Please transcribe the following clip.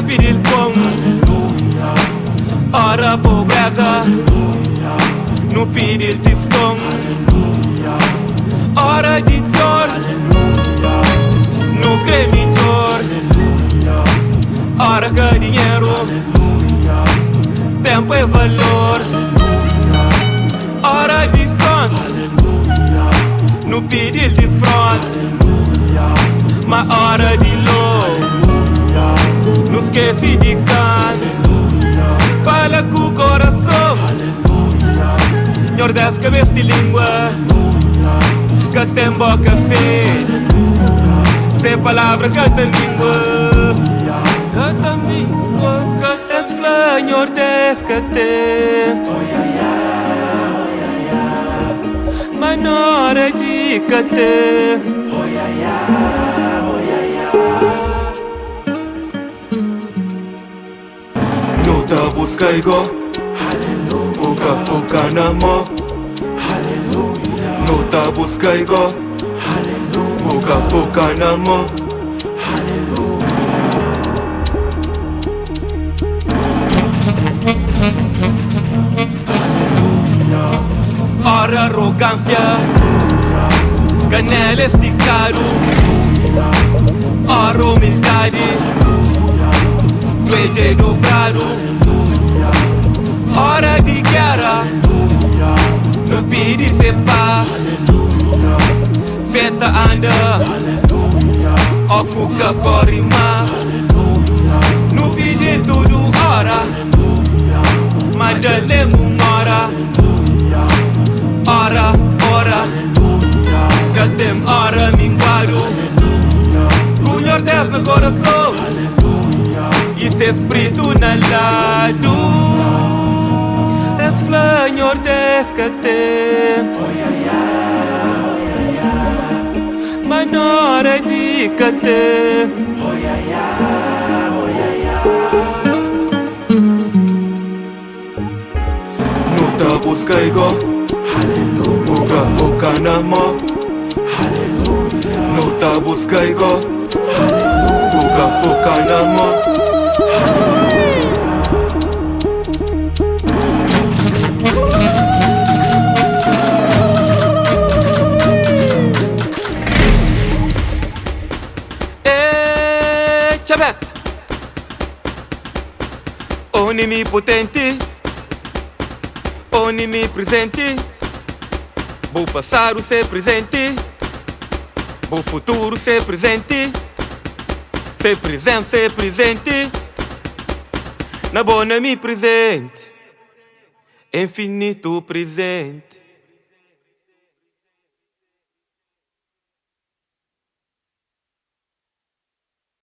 pedir pão. Ora pobreza, no pedir tistão. Hora de dor, no creditor. Hora que dinheiro, tempo é valor. Hora de front, no pedir desfront. Mas hora de low, não esquece de canto. Fala com o coração, Nordeste cabeça de língua, que tem boca feia, sem palavra que tem língua. Que tem língua, que tem flor, Nordeste que tem. Mas na hora de que tem. Não tá buscando, boca foca na mão. Não tá buscando, boca foca na mão. Ora arrogância, canela esticado. Ora humildade, joelho dobrado. Hora de guerra, no pedi se paz. Feta anda, o cuca corre mais. No pedi tudo hora, mas de lemo mora. Hora, hora, que tem hora minguado. Com Nordeste no coração e seu espírito na lado. Es flor Nordeste que tem. Mas na hora de que tem. Não tá buscando, boca foca na mão. Não tá buscando, boca foca na mão. Chabet, onimi potente, onimi presente. Vou passar o ser presente, vou futuro ser presente. Ser presente, ser presente. Na boa, mi presente, infinito presente.